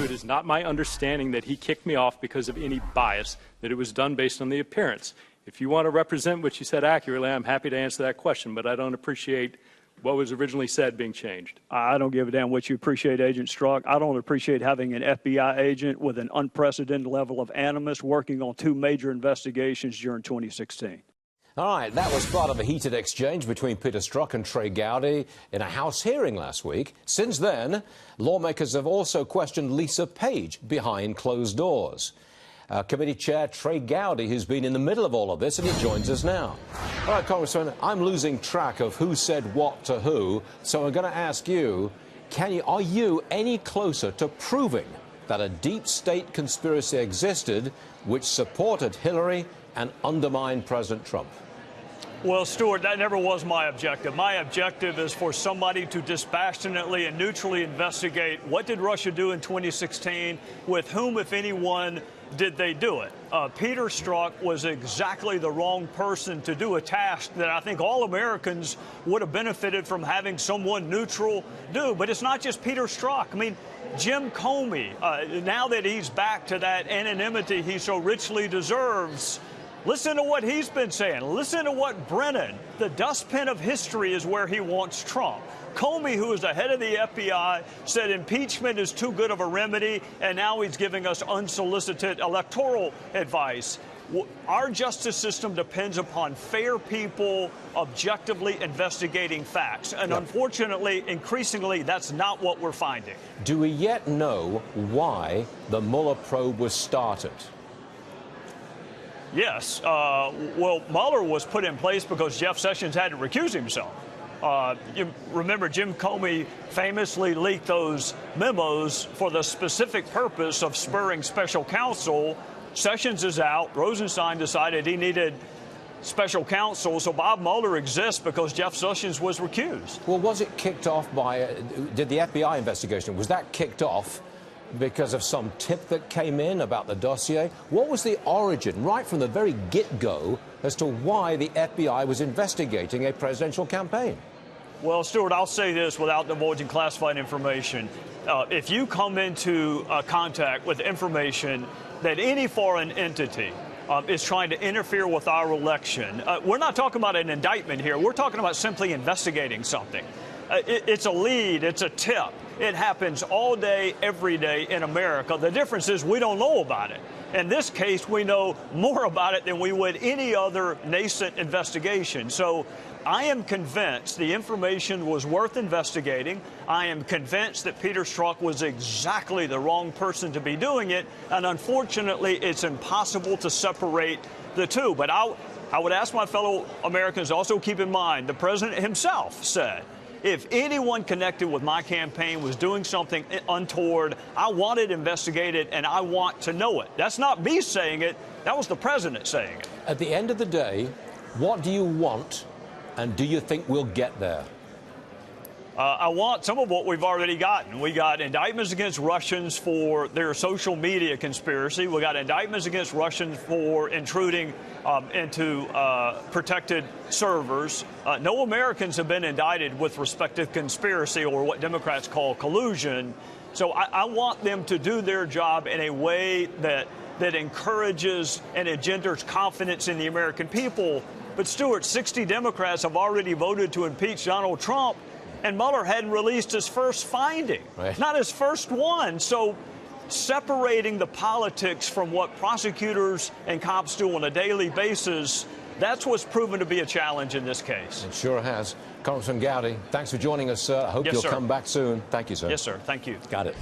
it is not my understanding that he kicked me off because of any bias, that it was done based on the appearance. If you want to represent what you said accurately, I'm happy to answer that question, but I don't appreciate what was originally said being changed. I don't give a damn what you appreciate, Agent Strzok. I don't appreciate having an FBI agent with an unprecedented level of animus working on 2 major investigations during 2016. All right, that was part of a heated exchange between Peter Strzok and Trey Gowdy in a House hearing last week. Since then, lawmakers have also questioned Lisa Page behind closed doors. Committee Chair Trey Gowdy, who's been in the middle of all of this, and he joins us now. All right, Congressman, I'm losing track of who said what to who, so I'm going to ask you, are you any closer to proving that a deep state conspiracy existed which supported Hillary and undermined President Trump? Well, Stuart, that never was my objective. My objective is for somebody to dispassionately and neutrally investigate what did Russia do in 2016, with whom, if anyone, did they do it. Peter Strzok was exactly the wrong person to do a task that I think all Americans would have benefited from having someone neutral do. But it's not just Peter Strzok. I mean, Jim Comey, now that he's back to that anonymity he so richly deserves, listen to what he's been saying. Listen to what Brennan, the dustpan of history, is where he wants Trump. Comey, who is the head of the FBI, said impeachment is too good of a remedy, and now he's giving us unsolicited electoral advice. Our justice system depends upon fair people objectively investigating facts. And unfortunately, increasingly, that's not what we're finding. Do we yet know why the Mueller probe was started? Yes. Well, Mueller was put in place because Jeff Sessions had to recuse himself. You remember Jim Comey famously leaked those memos for the specific purpose of spurring special counsel. Sessions is out. Rosenstein decided he needed special counsel, so Bob Mueller exists because Jeff Sessions was recused. Well, was it kicked off by, did the FBI investigation, was that kicked off because of some tip that came in about the dossier? What was the origin, right from the very get-go, as to why the FBI was investigating a presidential campaign? Well, Stuart, I'll say this without divulging classified information. If you come into contact with information that any foreign entity is trying to interfere with our election, we're not talking about an indictment here. We're talking about simply investigating something. It's a lead. It's a tip. It happens all day, every day in America. The difference is we don't know about it. In this case, we know more about it than we would any other nascent investigation. So I am convinced the information was worth investigating. I am convinced that Peter Strzok was exactly the wrong person to be doing it. And unfortunately, it's impossible to separate the two. But I would ask my fellow Americans to also keep in mind the president himself said, if anyone connected with my campaign was doing something untoward, I want it investigated and I want to know it. That's not me saying it. That was the president saying it. At the end of the day, what do you want, and do you think we'll get there? I want some of what we've already gotten. We got indictments against Russians for their social media conspiracy. We got indictments against Russians for intruding into protected servers. No Americans have been indicted with respect to conspiracy or what Democrats call collusion. So I want them to do their job in a way that encourages and engenders confidence in the American people. But, Stuart, 60 Democrats have already voted to impeach Donald Trump, and Mueller hadn't released his first finding, not his first one. So separating the politics from what prosecutors and cops do on a daily basis, that's what's proven to be a challenge in this case. It sure has. Congressman Gowdy, thanks for joining us, sir. I hope you'll come back soon. Thank you, sir. Yes, sir. Thank you. Got it.